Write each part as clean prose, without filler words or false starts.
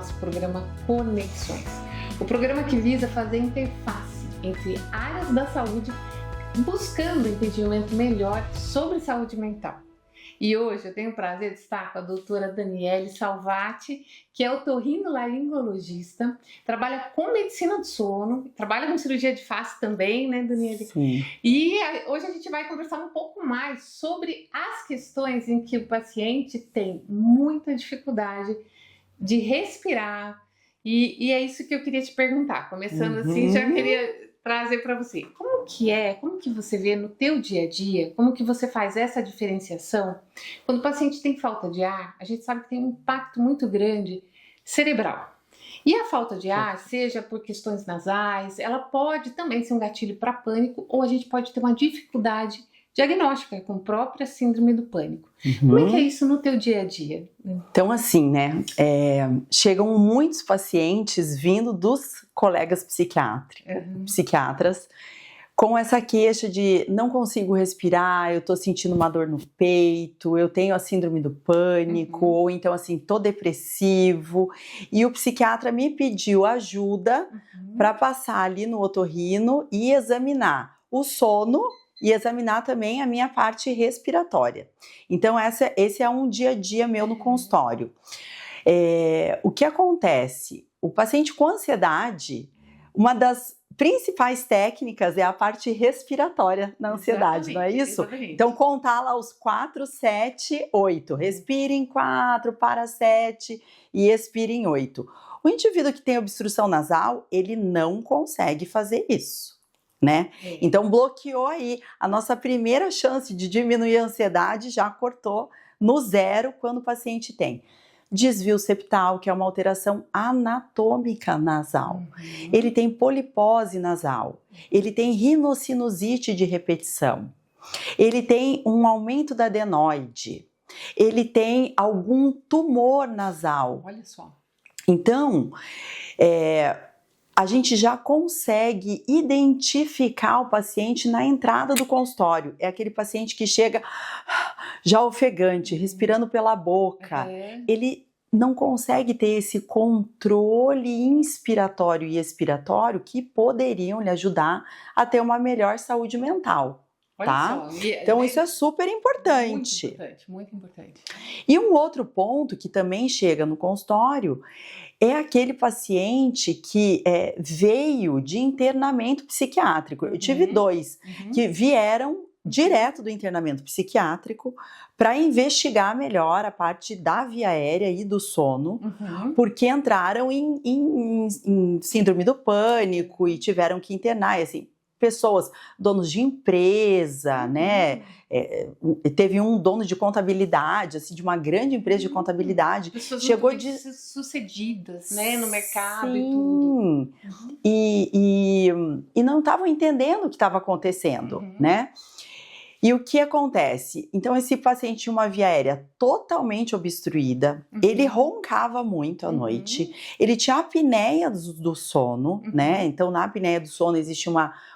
nosso programa Conexões. O programa que visa fazer interface entre áreas da saúde, buscando entendimento melhor sobre saúde mental. E hoje eu tenho o prazer de estar com a doutora Daniele Salvati, que é otorrinolaringologista, trabalha com medicina do sono, trabalha com cirurgia de face também, né, Daniele? Sim. E hoje a gente vai conversar um pouco mais sobre as questões em que o paciente tem muita dificuldade de respirar. E é isso que eu queria te perguntar. Começando assim, já queria trazer para você. Como que você vê no teu dia a dia, como que você faz essa diferenciação? Quando o paciente tem falta de ar, a gente sabe que tem um impacto muito grande cerebral. E a falta de ar, seja por questões nasais, ela pode também ser um gatilho para pânico, ou a gente pode ter uma dificuldade diagnóstica com a própria síndrome do pânico. Como é que é isso no teu dia a dia? Então, assim, né, chegam muitos pacientes vindo dos colegas psiquiatras, com essa queixa de não consigo respirar, eu tô sentindo uma dor no peito, eu tenho a síndrome do pânico, ou então assim, tô depressivo, e o psiquiatra me pediu ajuda para passar ali no otorrino e examinar o sono e examinar também a minha parte respiratória. Então esse é um dia a dia meu no consultório. O que acontece? O paciente com ansiedade, uma das principais técnicas é a parte respiratória na ansiedade, não é isso? Exatamente. Então contar lá os 4, 7, 8. Respira em 4, para 7 e expira em 8. O indivíduo que tem obstrução nasal, ele não consegue fazer isso, né? Então bloqueou aí a nossa primeira chance de diminuir a ansiedade, já cortou no zero quando o paciente tem desvio septal, que é uma alteração anatômica nasal. Ele tem polipose nasal, ele tem rinocinusite de repetição, ele tem um aumento da adenoide, ele tem algum tumor nasal. Olha só. Então, a gente já consegue identificar o paciente na entrada do consultório. É aquele paciente que chega já ofegante, respirando pela boca. Ele não consegue ter esse controle inspiratório e expiratório que poderiam lhe ajudar a ter uma melhor saúde mental. Tá? Então isso é super importante. Muito importante. E um outro ponto que também chega no consultório é aquele paciente que veio de internamento psiquiátrico. Eu tive 2 que vieram direto do internamento psiquiátrico para investigar melhor a parte da via aérea e do sono, porque entraram em síndrome do pânico e tiveram que internar, assim, pessoas, donos de empresa, né? Teve um dono de contabilidade, assim, de uma grande empresa de contabilidade. Pessoas chegou muito bem sucedidas, né, no mercado. Sim. E tudo. E não estavam entendendo o que estava acontecendo, né? E o que acontece? Então esse paciente tinha uma via aérea totalmente obstruída, ele roncava muito à noite, ele tinha apneia do sono, né? Então na apneia do sono existe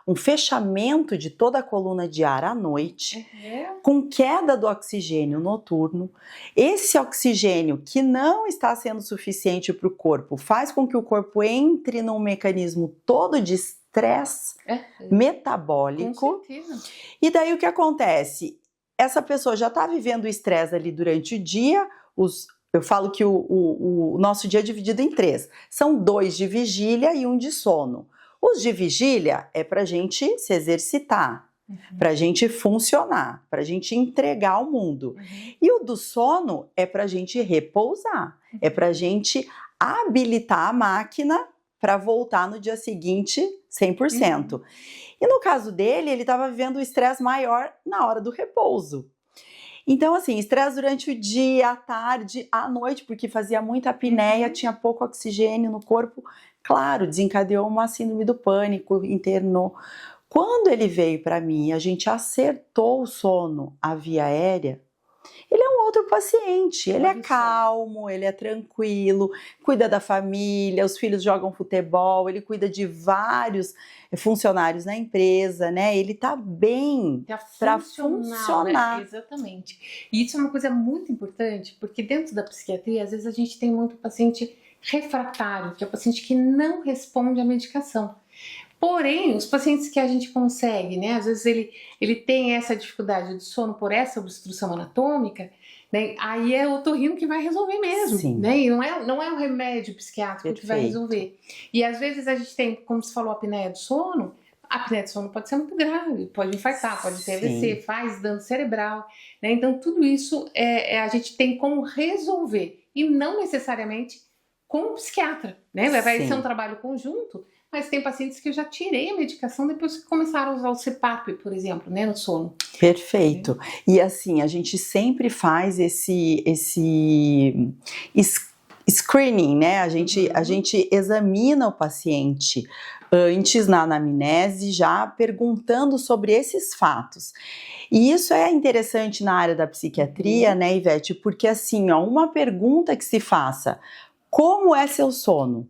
um fechamento de toda a coluna de ar à noite, com queda do oxigênio noturno. Esse oxigênio que não está sendo suficiente para o corpo faz com que o corpo entre num mecanismo todo de estresse metabólico. E daí o que acontece? Essa pessoa já está vivendo o estresse ali durante o dia. Eu falo que o nosso dia é dividido em 3. São 2 de vigília e 1 de sono. Os de vigília é para a gente se exercitar, para a gente funcionar, para a gente entregar ao mundo. E o do sono é para a gente repousar, é para a gente habilitar a máquina para voltar no dia seguinte 100%. E no caso dele, ele estava vivendo o estresse maior na hora do repouso. Então, assim, estresse durante o dia, à tarde, à noite, porque fazia muita apneia, tinha pouco oxigênio no corpo. Claro, desencadeou uma síndrome do pânico, internou. Quando ele veio para mim, a gente acertou o sono, a via aérea, ele é um outro paciente, ele é calmo, ele é tranquilo, cuida da família, os filhos jogam futebol, ele cuida de vários funcionários na empresa, né? Ele tá bem para funcionar. Né? Exatamente. E isso é uma coisa muito importante, porque dentro da psiquiatria, às vezes a gente tem muito paciente refratário, que é o paciente que não responde à medicação. Porém, os pacientes que a gente consegue, né, às vezes ele tem essa dificuldade de sono por essa obstrução anatômica, né, aí é o otorrino que vai resolver mesmo, Sim. né, e não é um remédio psiquiátrico que vai Perfeito. resolver. E às vezes a gente tem, como você falou, a apneia do sono. A apneia do sono pode ser muito grave, pode infartar, pode ter AVC, Sim. faz dano cerebral, né, então tudo isso a gente tem como resolver, e não necessariamente com o psiquiatra, né, vai ser um Sim. trabalho conjunto. Mas tem pacientes que eu já tirei a medicação depois que começaram a usar o CPAP, por exemplo, né, no sono. Perfeito. E assim, a gente sempre faz esse screening, né? A gente examina o paciente antes na anamnese, já perguntando sobre esses fatos. E isso é interessante na área da psiquiatria, né, Ivete? Porque assim, ó, uma pergunta que se faça: como é seu sono?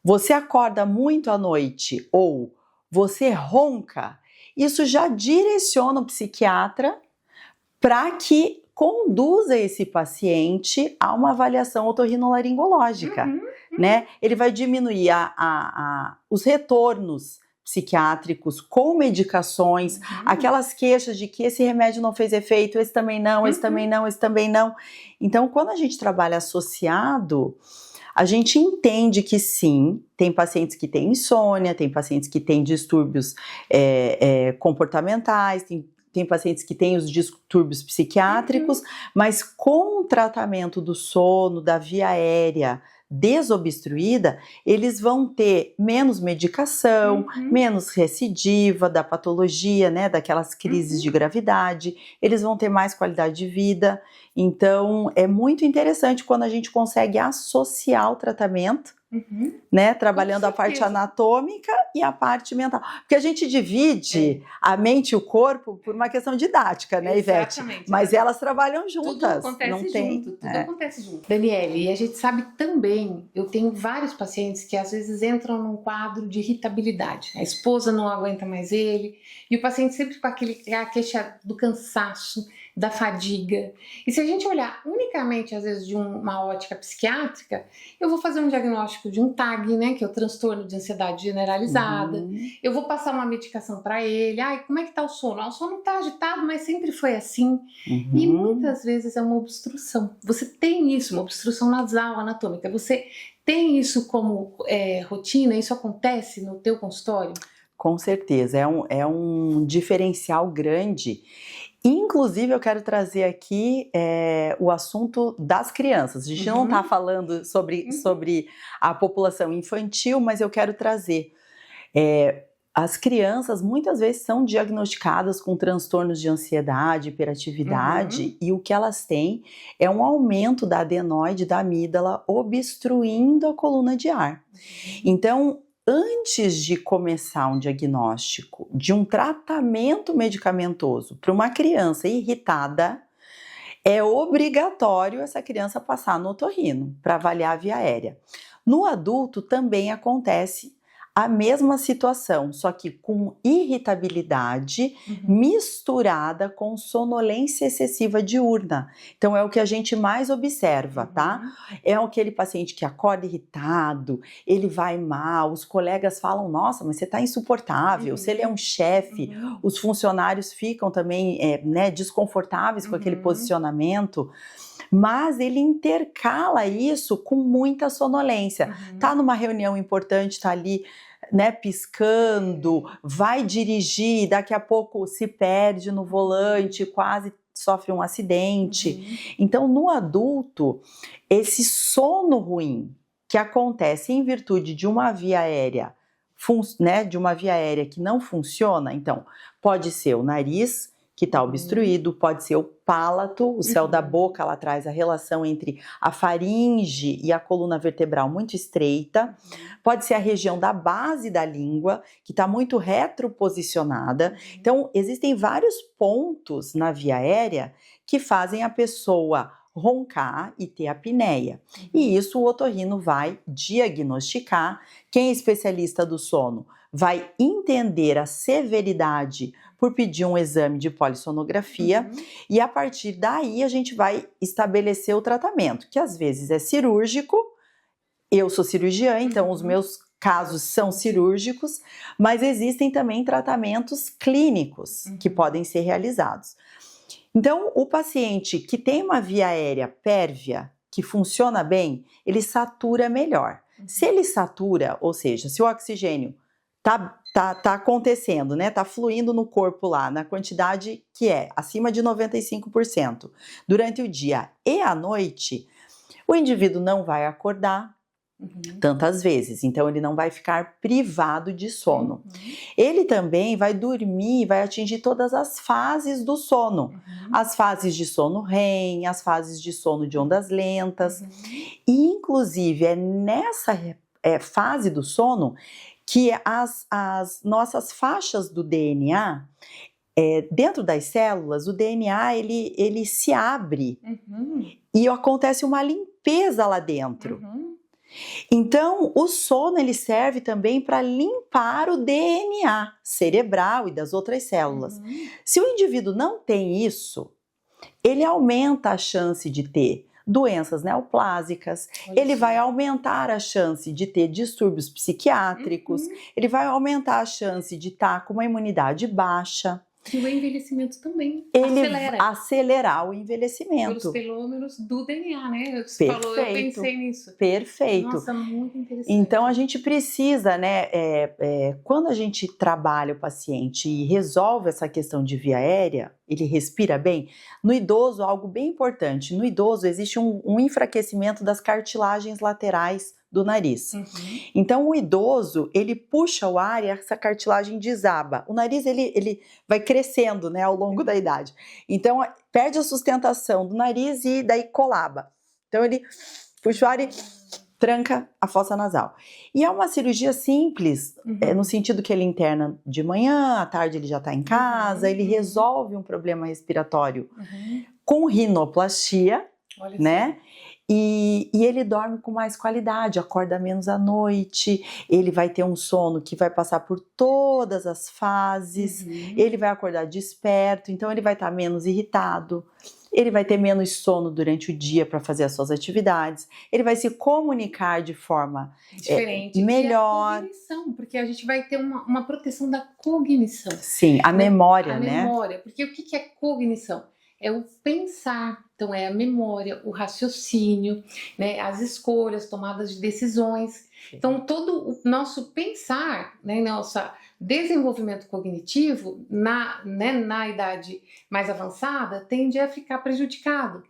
Você acorda muito à noite ou você ronca? Isso já direciona o psiquiatra para que conduza esse paciente a uma avaliação otorrinolaringológica, né? Ele vai diminuir os retornos psiquiátricos com medicações, aquelas queixas de que esse remédio não fez efeito, esse também não, esse também não, esse também não. Então, quando a gente trabalha associado, a gente entende que sim, tem pacientes que têm insônia, tem pacientes que têm distúrbios comportamentais, tem pacientes que têm os distúrbios psiquiátricos, mas com o tratamento do sono, da via aérea desobstruída, eles vão ter menos medicação, menos recidiva da patologia, né, daquelas crises de gravidade, eles vão ter mais qualidade de vida. Então, é muito interessante quando a gente consegue associar o tratamento, né, trabalhando a parte anatômica e a parte mental. Porque a gente divide a mente e o corpo por uma questão didática, né, Ivete? Exatamente. Mas elas trabalham juntas. Tudo acontece junto. Daniele, e a gente sabe também, eu tenho vários pacientes que às vezes entram num quadro de irritabilidade. A esposa não aguenta mais ele, e o paciente sempre com a queixa do cansaço, da fadiga. E se a gente olhar unicamente, às vezes, de uma ótica psiquiátrica, eu vou fazer um diagnóstico de um TAG, né, que é o transtorno de ansiedade generalizada. Eu vou passar uma medicação para ele. Ai, como é que tá o sono? O sono tá agitado, mas sempre foi assim. E muitas vezes é uma obstrução. Você tem isso, uma obstrução nasal anatômica. Você tem isso como rotina? Isso acontece no teu consultório? Com certeza, é um diferencial grande. Inclusive, eu quero trazer aqui o assunto das crianças. A gente não está falando sobre a população infantil, mas eu quero trazer. As crianças muitas vezes são diagnosticadas com transtornos de ansiedade, hiperatividade, e o que elas têm é um aumento da adenoide da amígdala obstruindo a coluna de ar. Então, antes de começar um diagnóstico de um tratamento medicamentoso para uma criança irritada, é obrigatório essa criança passar no otorrino para avaliar a via aérea. No adulto também acontece a mesma situação, só que com irritabilidade misturada com sonolência excessiva diurna. Então é o que a gente mais observa, tá? É aquele paciente que acorda irritado, ele vai mal, os colegas falam, nossa, mas você tá insuportável. Se ele é um chefe, os funcionários ficam também desconfortáveis com aquele posicionamento. Mas ele intercala isso com muita sonolência. Tá numa reunião importante, tá ali, né, piscando, vai dirigir, daqui a pouco se perde no volante, quase sofre um acidente. Então, no adulto, esse sono ruim que acontece em virtude de uma via aérea, de uma via aérea que não funciona, então, pode ser o nariz que está obstruído, pode ser o palato, o céu da boca, ela traz a relação entre a faringe e a coluna vertebral muito estreita, pode ser a região da base da língua, que está muito retroposicionada. Então, existem vários pontos na via aérea que fazem a pessoa roncar e ter apneia. E isso o otorrino vai diagnosticar. Quem é especialista do sono vai entender a severidade por pedir um exame de polissonografia e a partir daí a gente vai estabelecer o tratamento, que às vezes é cirúrgico Eu sou cirurgiã, então os meus casos são cirúrgicos, mas existem também tratamentos clínicos que podem ser realizados. Então, o paciente que tem uma via aérea pérvia, que funciona bem, ele satura melhor. Se ele satura, ou seja, se o oxigênio tá acontecendo, né? Tá fluindo no corpo lá, na quantidade que é acima de 95% durante o dia e a noite, o indivíduo não vai acordar tantas vezes, então ele não vai ficar privado de sono. Ele também vai dormir, vai atingir todas as fases do sono, as fases de sono REM, as fases de sono de ondas lentas, e inclusive é nessa fase do sono que as nossas faixas do DNA, dentro das células, o DNA ele se abre e acontece uma limpeza lá dentro. Então, o sono ele serve também para limpar o DNA cerebral e das outras células. Se o indivíduo não tem isso, ele aumenta a chance de ter doenças neoplásicas, ele vai aumentar a chance de ter distúrbios psiquiátricos, ele vai aumentar a chance de estar com uma imunidade baixa. E o envelhecimento também acelerar o envelhecimento. Pelos telômeros do DNA, né? Você Perfeito. falou, eu pensei nisso. Perfeito. Nossa, muito interessante. Então a gente precisa, né? Quando a gente trabalha o paciente e resolve essa questão de via aérea, ele respira bem. No idoso, algo bem importante. No idoso existe um enfraquecimento das cartilagens laterais do nariz. Então o idoso, ele puxa o ar e essa cartilagem desaba. O nariz, ele vai crescendo, né, ao longo da idade. Então perde a sustentação do nariz e daí colaba. Então ele puxa o ar e tranca a fossa nasal. E é uma cirurgia simples, no sentido que ele interna de manhã, à tarde ele já está em casa, ele resolve um problema respiratório com rinoplastia, né? E ele dorme com mais qualidade, acorda menos à noite, ele vai ter um sono que vai passar por todas as fases, ele vai acordar desperto, então ele vai estar menos irritado, ele vai ter menos sono durante o dia para fazer as suas atividades, ele vai se comunicar de forma diferente, melhor. E a cognição, porque a gente vai ter uma proteção da cognição. Sim, a memória, né? A memória, porque o que é cognição? É o pensar, então é a memória, o raciocínio, né, as escolhas, tomadas de decisões. Então todo o nosso pensar, né, nosso desenvolvimento cognitivo na idade mais avançada tende a ficar prejudicado.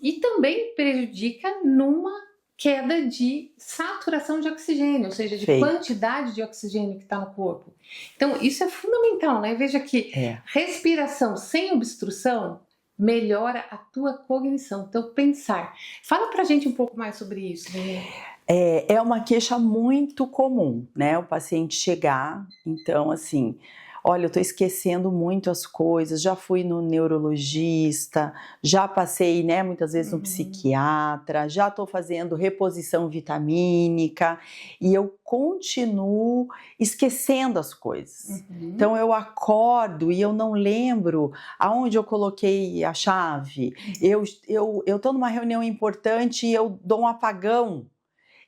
E também prejudica numa queda de saturação de oxigênio, ou seja, de quantidade de oxigênio que está no corpo. Então, isso é fundamental, né? Veja que respiração sem obstrução melhora a tua cognição, teu pensar. Fala pra gente um pouco mais sobre isso, Daniela. É uma queixa muito comum, né? O paciente chegar, então assim, olha, eu tô esquecendo muito as coisas, já fui no neurologista, já passei, né, muitas vezes no psiquiatra, já tô fazendo reposição vitamínica e eu continuo esquecendo as coisas. Então eu acordo e eu não lembro aonde eu coloquei a chave, eu tô numa reunião importante e eu dou um apagão.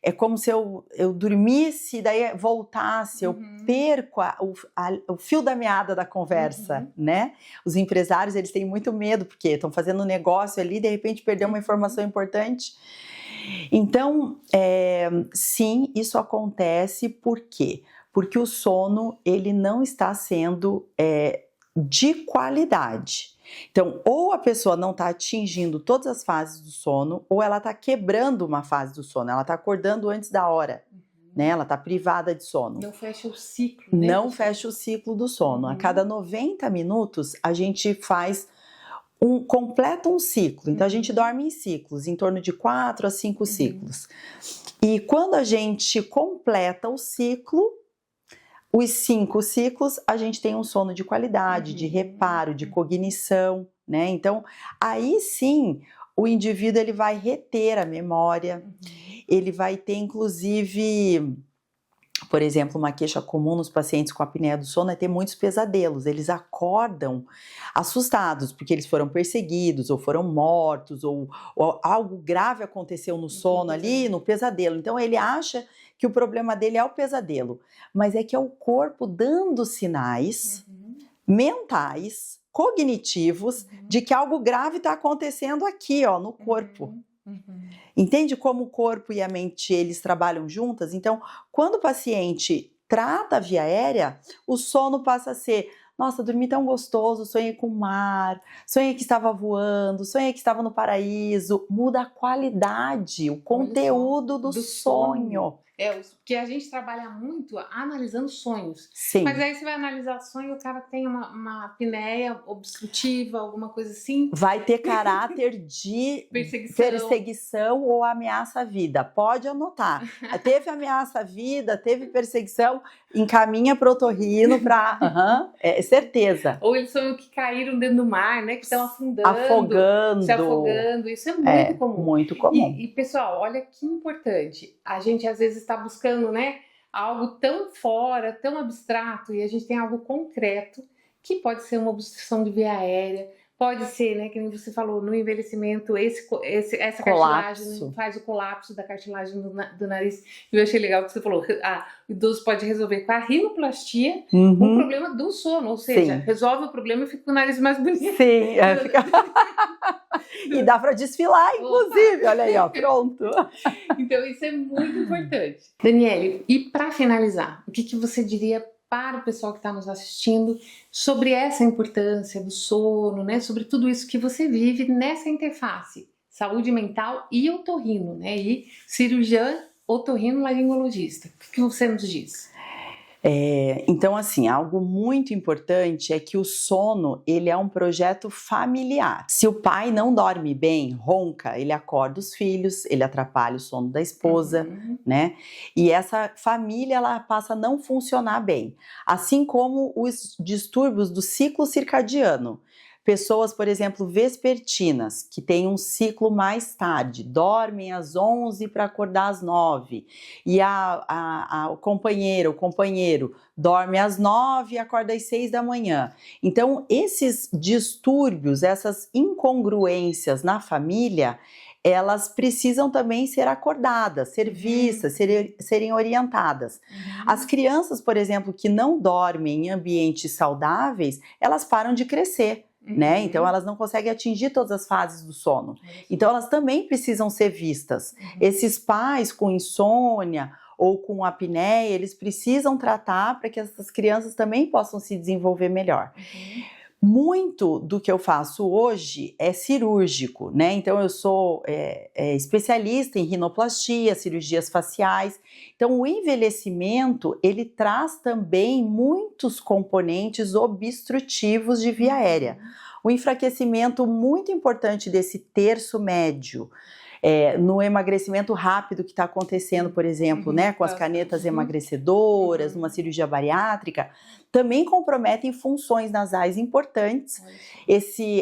É como se eu dormisse e daí voltasse, eu perco o fio da meada da conversa, né? Os empresários, eles têm muito medo, porque estão fazendo um negócio ali e de repente perdeu uma informação importante. Então, sim, isso acontece, por quê? Porque o sono, ele não está sendo de qualidade. Então, ou a pessoa não está atingindo todas as fases do sono, ou ela está quebrando uma fase do sono, ela está acordando antes da hora, né? Ela está privada de sono. Não fecha o ciclo, né? Não fecha o ciclo do sono. A cada 90 minutos, a gente completa um ciclo. Então, a gente dorme em ciclos, em torno de 4 a 5 ciclos. E quando a gente completa o ciclo, os 5 ciclos, a gente tem um sono de qualidade, de reparo, de cognição, né? Então, aí sim, o indivíduo ele vai reter a memória, ele vai ter, inclusive, por exemplo, uma queixa comum nos pacientes com apneia do sono é ter muitos pesadelos. Eles acordam assustados porque eles foram perseguidos ou foram mortos ou algo grave aconteceu no sono ali, no pesadelo. Então ele acha que o problema dele é o pesadelo, mas é que é o corpo dando sinais mentais, cognitivos, de que algo grave está acontecendo aqui, ó, no corpo. Entende como o corpo e a mente, eles trabalham juntas? Então, quando o paciente trata a via aérea, o sono passa a ser: nossa, dormi tão gostoso, sonhei com o mar, sonhei que estava voando, sonhei que estava no paraíso. Muda a qualidade, o conteúdo do sonho. Porque a gente trabalha muito analisando sonhos. Sim. Mas aí você vai analisar sonho e o cara tem uma apneia obstrutiva, alguma coisa assim. Vai ter caráter de perseguição ou ameaça à vida. Pode anotar. Teve ameaça à vida, teve perseguição, encaminha para o otorrino para... é certeza. Ou eles sonham que caíram dentro do mar, né? Que estão afundando. Se afogando. Isso é muito comum. Muito comum. E, pessoal, olha que importante. A gente às vezes está buscando, né, algo tão fora, tão abstrato, e a gente tem algo concreto, que pode ser uma obstrução de via aérea, pode ser, né, que nem você falou, no envelhecimento, essa cartilagem faz o colapso da cartilagem do nariz. E eu achei legal que você falou, o idoso pode resolver com a rinoplastia o problema do sono, ou seja, resolve o problema e fica com o nariz mais bonito. Sim, e dá para desfilar, inclusive, olha aí, ó, pronto. Então isso é muito importante. Daniele, e para finalizar, o que você diria para o pessoal que está nos assistindo sobre essa importância do sono, né? Sobre tudo isso que você vive nessa interface, saúde mental e otorrino, né? E cirurgiã otorrinolaringologista. O que você nos diz? Então, assim, algo muito importante é que o sono, ele é um projeto familiar. Se o pai não dorme bem, ronca, ele acorda os filhos, ele atrapalha o sono da esposa, né? E essa família, ela passa a não funcionar bem. Assim como os distúrbios do ciclo circadiano. Pessoas, por exemplo, vespertinas, que têm um ciclo mais tarde, dormem às 11 para acordar às 9, e o companheiro dorme às 9 e acorda às 6 da manhã. Então, esses distúrbios, essas incongruências na família, elas precisam também ser acordadas, ser vistas, serem orientadas. As crianças, por exemplo, que não dormem em ambientes saudáveis, elas param de crescer. Né? Então elas não conseguem atingir todas as fases do sono. Então elas também precisam ser vistas. Esses pais com insônia ou com apneia, eles precisam tratar para que essas crianças também possam se desenvolver melhor. Muito do que eu faço hoje é cirúrgico, né? Então eu sou especialista em rinoplastia, cirurgias faciais. Então o envelhecimento, ele traz também muitos componentes obstrutivos de via aérea. O enfraquecimento muito importante desse terço médio, no emagrecimento rápido que está acontecendo, por exemplo, né, com as canetas emagrecedoras, numa cirurgia bariátrica, também comprometem funções nasais importantes,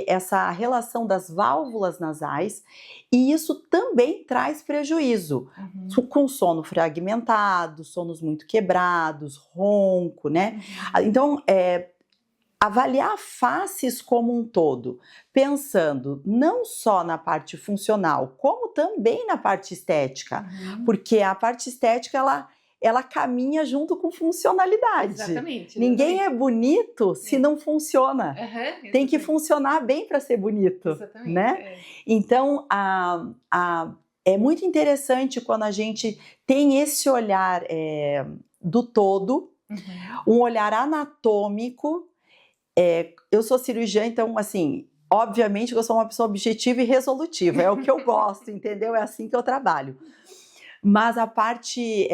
essa relação das válvulas nasais, e isso também traz prejuízo, com sono fragmentado, sonos muito quebrados, ronco, né? Então, avaliar faces como um todo, pensando não só na parte funcional, como também na parte estética, porque a parte estética, ela caminha junto com funcionalidade. Exatamente. Ninguém é bonito se não funciona. Tem que funcionar bem para ser bonito. Exatamente. Né? Então, é muito interessante quando a gente tem esse olhar do todo, um olhar anatômico. Eu sou cirurgiã, então, assim, obviamente eu sou uma pessoa objetiva e resolutiva, é o que eu gosto, entendeu? É assim que eu trabalho. Mas a parte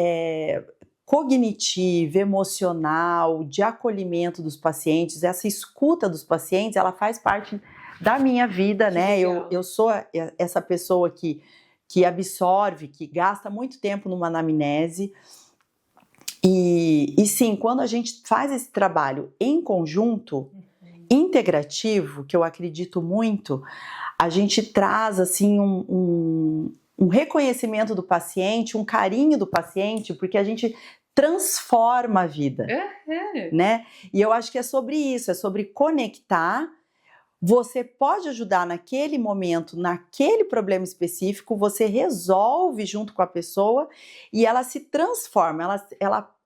cognitiva, emocional, de acolhimento dos pacientes, essa escuta dos pacientes, ela faz parte da minha vida, né? Eu sou essa pessoa que absorve, que gasta muito tempo numa anamnese. E sim, quando a gente faz esse trabalho em conjunto, integrativo, que eu acredito muito, a gente traz assim um reconhecimento do paciente, um carinho do paciente, porque a gente transforma a vida, né? E eu acho que é sobre isso, é sobre conectar. Você pode ajudar naquele momento, naquele problema específico, você resolve junto com a pessoa e ela se transforma,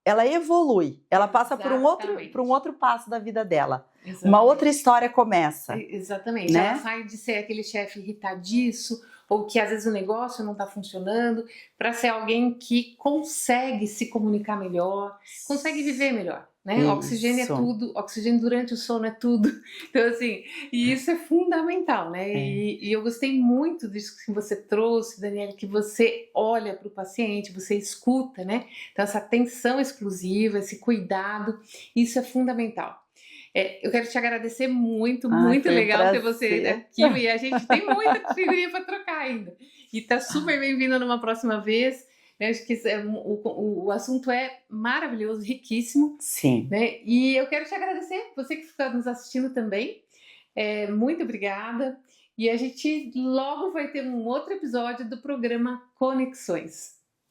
ela evolui, ela passa por um outro passo da vida dela. Exatamente. Uma outra história começa. Exatamente, né? Ela sai de ser aquele chefe irritadiço, ou que às vezes o negócio não está funcionando, para ser alguém que consegue se comunicar melhor, consegue viver melhor. Né? Oxigênio é tudo, oxigênio durante o sono é tudo. Então, assim, e isso é fundamental, né? E eu gostei muito disso que você trouxe, Daniela, que você olha para o paciente, você escuta, né? Então, essa atenção exclusiva, esse cuidado, isso é fundamental. Eu quero te agradecer muito, muito legal ter você aqui, e a gente tem muita figurinha para trocar ainda. E tá super bem-vinda numa próxima vez. Eu acho que o assunto é maravilhoso, riquíssimo. Sim. Né? E eu quero te agradecer, você que está nos assistindo também. Muito obrigada. E a gente logo vai ter um outro episódio do programa Conexões.